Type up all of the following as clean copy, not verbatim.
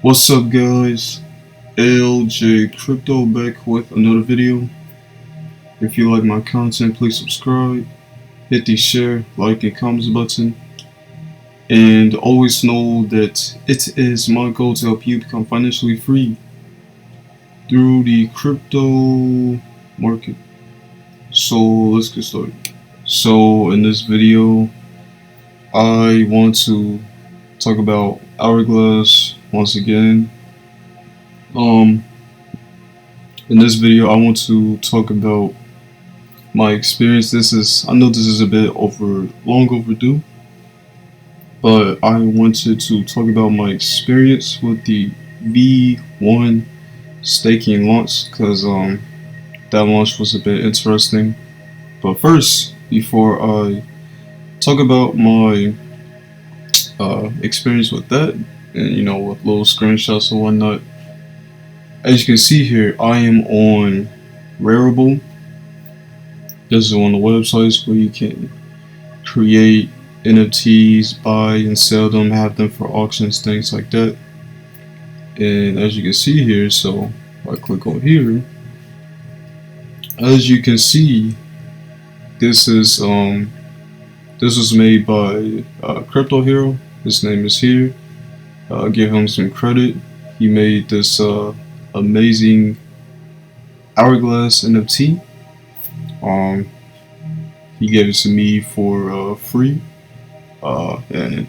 What's up, guys? LJ Crypto back with another video. If you like my content, please subscribe, hit the share, like, and comments button, and always know that it is my goal to help you become financially free through the crypto market. So let's get started. So in this video, I want to talk about Ourglass once again. In this video, I want to talk about my experience. I know this is a bit long overdue, but I wanted to talk about my experience with the V1 staking launch because that launch was a bit interesting. But first, before I talk about my experience with that, and with little screenshots and whatnot, as you can see here, I am on Rarible. This is one of the websites where you can create NFTs, buy and sell them, have them for auctions, things like that. And as you can see here, so if I click on here, as you can see, this was made by Crypto Hero. His name is here. Give him some credit. He made this amazing Ourglass NFT. He gave it to me for free, and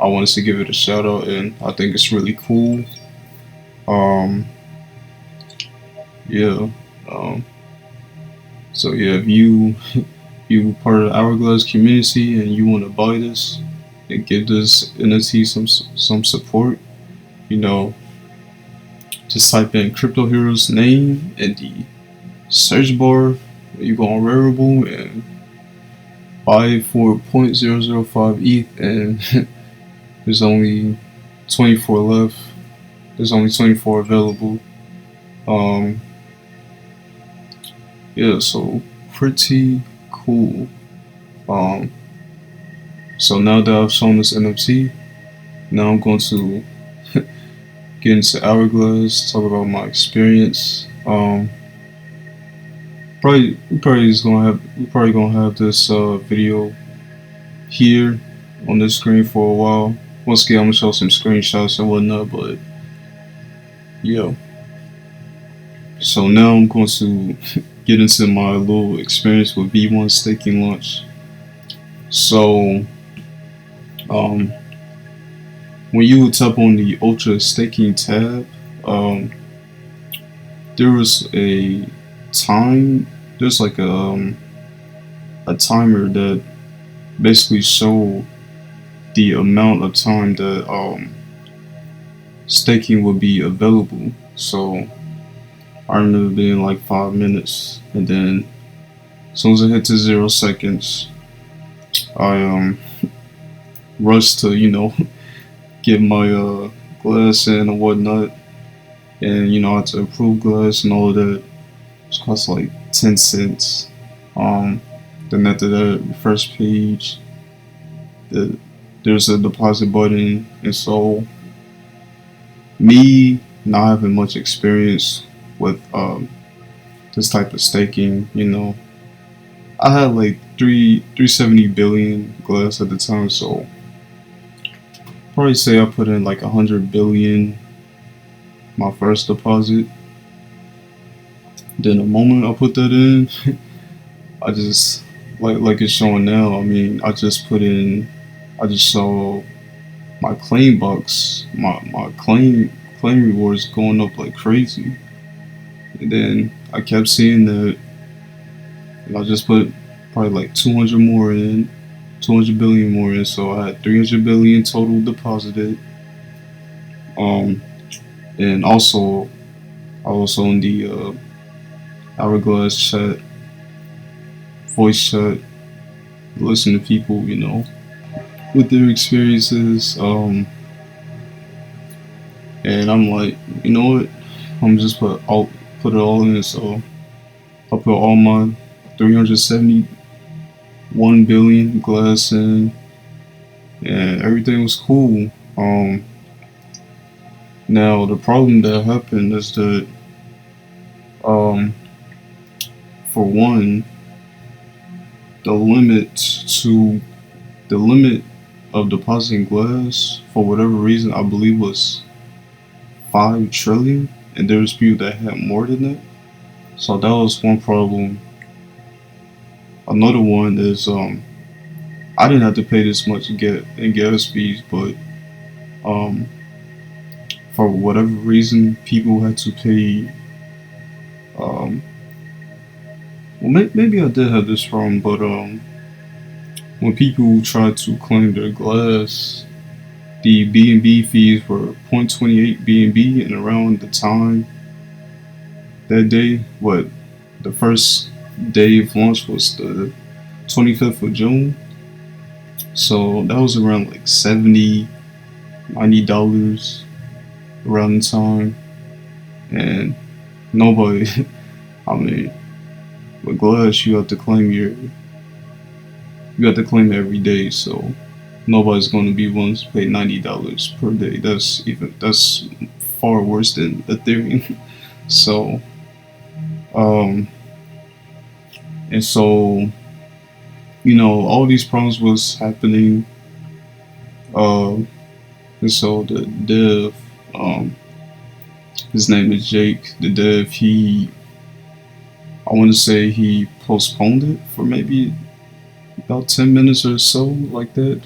I wanted to give it a shout out, and I think it's really cool. Yeah. So yeah, if you part of the Ourglass community and you want to buy this and give this NFT some support, just type in Crypto Hero's name in the search bar. You go on Rarible and buy it for 0.005 ETH, and there's only 24 left. There's only 24 available. Yeah, so pretty cool. So now that I've shown this NFT, now I'm going to get into Ourglass, talk about my experience. We're probably gonna have this video here on this screen for a while. Once again, I'm gonna show some screenshots and whatnot, but yeah. So now I'm going to get into my little experience with V1 staking launch. So when you tap on the Ultra Staking tab, there was a time. There's like a timer that basically showed the amount of time that staking would be available. So I remember being like 5 minutes, and then as soon as I hit to 0 seconds, I rushed to get my glass in and whatnot, and I had to approve glass and all of that. It cost like 10 cents. Then after that, first page, there's a deposit button, and so me not having much experience with this type of staking, I had like 370 billion glass at the time, so probably say I put in like 100 billion my first deposit. Then the moment I put that in, I just like it's showing now. I mean, I just saw my claim box, my claim rewards going up like crazy. And then I kept seeing that, and I just put probably like 200 more in, 200 billion more in, so I had 300 billion total deposited. And also I was on the Ourglass chat, voice chat, listen to people, with their experiences. And I'm like, you know what? I'm just put it all in. So I'll put all my 370 1 billion glass in, and everything was cool. Now the problem that happened is that, um, for one, the limit to the limit of depositing glass for whatever reason I believe was 5 trillion, and there's people that had more than that. So that was one problem. Another one is I didn't have to pay this much in gas fees, but um for whatever reason people had to pay. um well, maybe I did have this wrong, but when people tried to claim their glass, the B&B fees were 0.28 B&B, and around the time that day, what, the first day of launch was the 25th of June. So that was around like $70, $90 around the time. And nobody, I mean, with glass, you have to claim it every day. So nobody's going to be willing to pay $90 per day. That's far worse than Ethereum. So, um, and so, all these problems was happening. And so the dev, his name is Jake, the dev, I want to say he postponed it for maybe about 10 minutes or so, like that.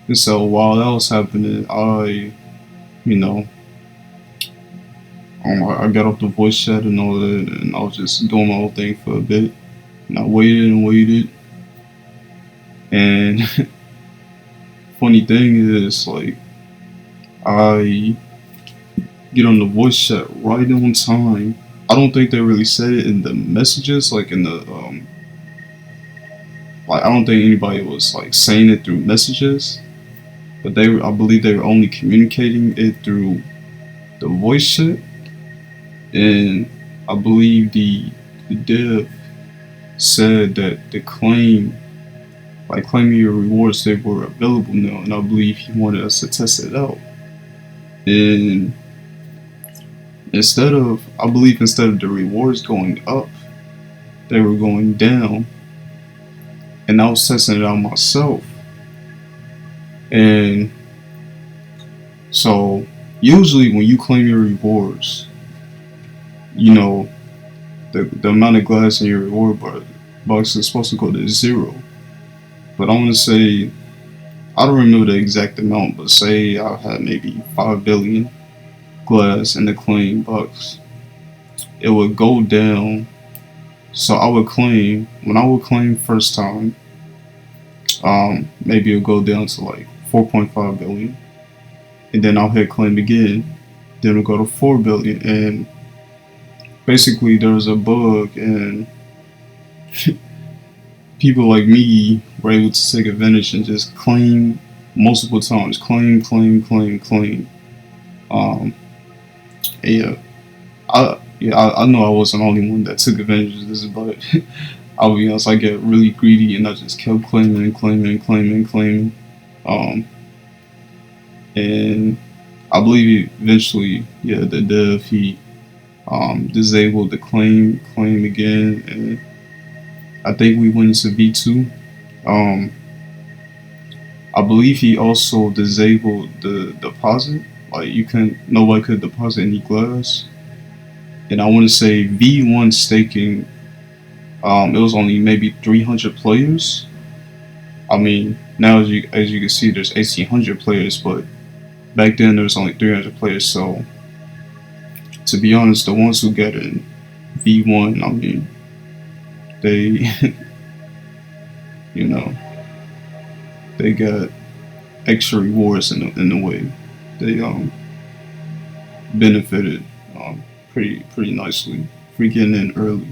And so while that was happening, you know, I got off the voice chat and all that, and I was just doing my own thing for a bit. And I waited and waited. And funny thing is, like, I get on the voice chat right on time. I don't think they really said it in the messages, like in the like I don't think anybody was like saying it through messages, but I believe they were only communicating it through the voice chat. And I believe the dev said that claiming your rewards, they were available now, and I believe he wanted us to test it out. And I believe instead of the rewards going up, they were going down. And I was testing it out myself. And so usually when you claim your rewards, the amount of glass in your reward box is supposed to go to 0. But I want to say, I don't remember the exact amount, but say I had maybe 5 billion glass in the claim box, it would go down. So when I would claim first time, maybe it'll go down to like 4.5 billion, and then I'll hit claim again, then it'll go to 4 billion. And basically there was a bug, and people like me were able to take advantage and just claim multiple times, claim, claim, claim, claim. Yeah, I know I wasn't the only one that took advantage of this, but I'll be honest, I get really greedy and I just kept claiming and claiming and claiming and claiming. And I believe eventually, yeah, the dev, he disabled the claim again, and I think we went into V2. I believe he also disabled the deposit. Like nobody could deposit any glass. And I want to say V1 staking, it was only maybe 300 players. I mean, now as you can see, there's 1,800 players, but back then there was only 300 players. So to be honest, the ones who get in V1, I mean, they, they got extra rewards in a way. They benefited pretty nicely for getting in early.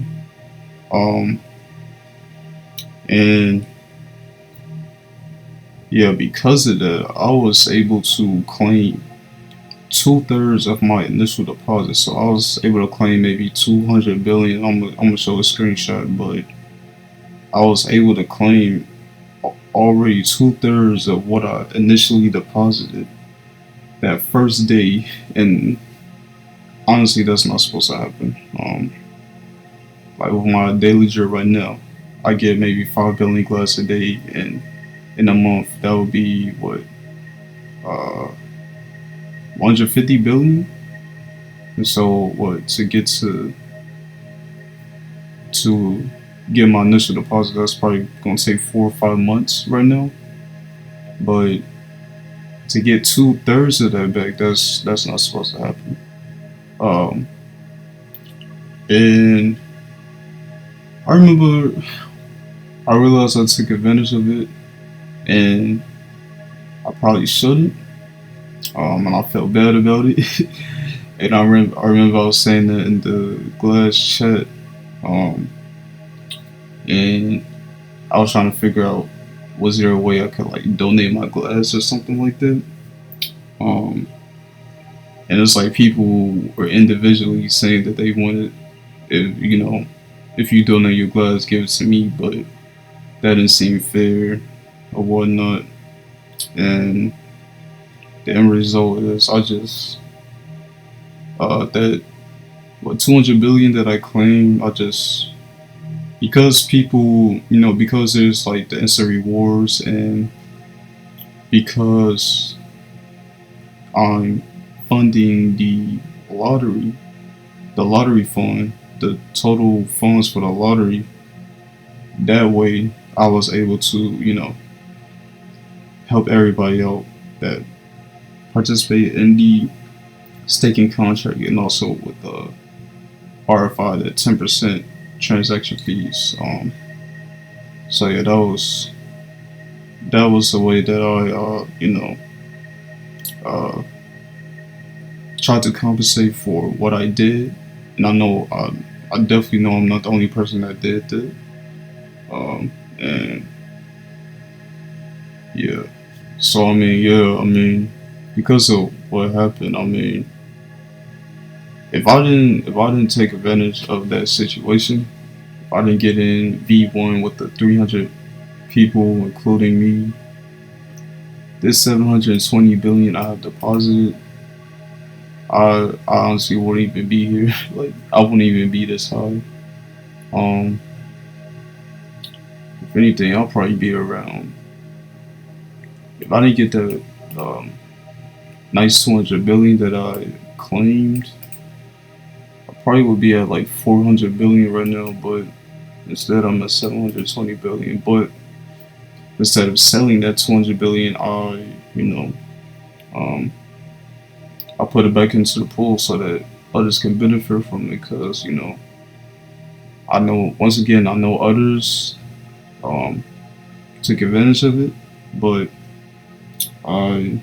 And yeah, because of that, I was able to claim 2/3 of my initial deposit. So I was able to claim maybe 200 billion. I'm gonna show a screenshot, but I was able to claim already 2/3 of what I initially deposited that first day, and honestly, that's not supposed to happen. Like with my daily drip right now, I get maybe 5 billion glass a day, and in a month that would be what, 150 billion. And so what, to get my initial deposit, that's probably gonna take 4 or 5 months right now. But to get 2/3 of that back, that's not supposed to happen. Um, and I remember I realized I took advantage of it, and I probably shouldn't. And I felt bad about it. And I remember I was saying that in the Glass chat, um, and I was trying to figure out, was there a way I could like donate my glass or something like that. Um, and it's like people were individually saying that they wanted, if you donate your glass, give it to me, but that didn't seem fair or whatnot. And the end result is I just that what 200 billion that I claim, I just, because people, because there's like the instant rewards, and because I'm funding the lottery fund, the total funds for the lottery. That way, I was able to, help everybody out that participate in the staking contract, and also with the RFI, the 10% transaction fees. So yeah, that was the way that I tried to compensate for what I did. And I know I definitely know I'm not the only person that did that. And yeah, so because of what happened, if I didn't take advantage of that situation, if I didn't get in V1 with the 300 people, including me, this 720 billion I have deposited, I honestly wouldn't even be here. Like, I wouldn't even be this high. Um, if anything, I'll probably be around. If I didn't get the nice 200 billion that I claimed, I probably would be at like 400 billion right now. But instead, I'm at 720 billion. But instead of selling that 200 billion, um, I put it back into the pool so that others can benefit from it. Because I know, once again, I know others um, took advantage of it, but I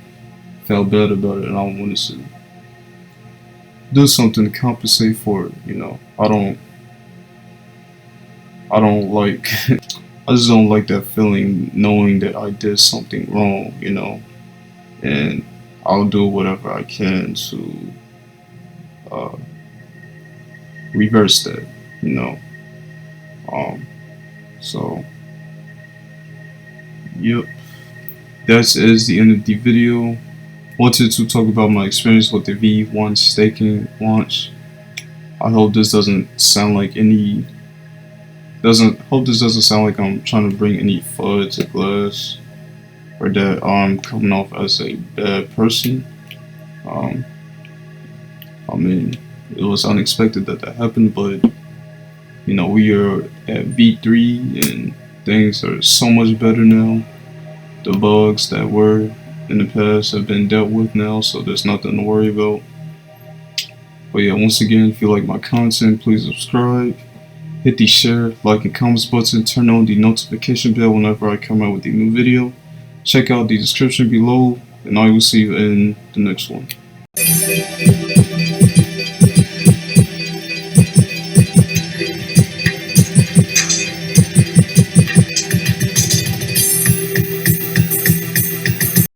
felt bad about it, and I wanted to do something to compensate for it. I don't like, I just don't like that feeling knowing that I did something wrong, and I'll do whatever I can to uh, reverse that, you know. Um, so, yep, that is the end of the video. Wanted to talk about my experience with the V1 staking launch. I hope this doesn't sound like I'm trying to bring any FUD to Glass, or that I'm coming off as a bad person. Um, it was unexpected that happened, but we are at V3 and things are so much better now. The bugs that were in the past have been dealt with now, so there's nothing to worry about. But yeah, once again, if you like my content, please subscribe, hit the share, like, and comments button, turn on the notification bell whenever I come out with a new video. Check out the description below, and I will see you in the next one.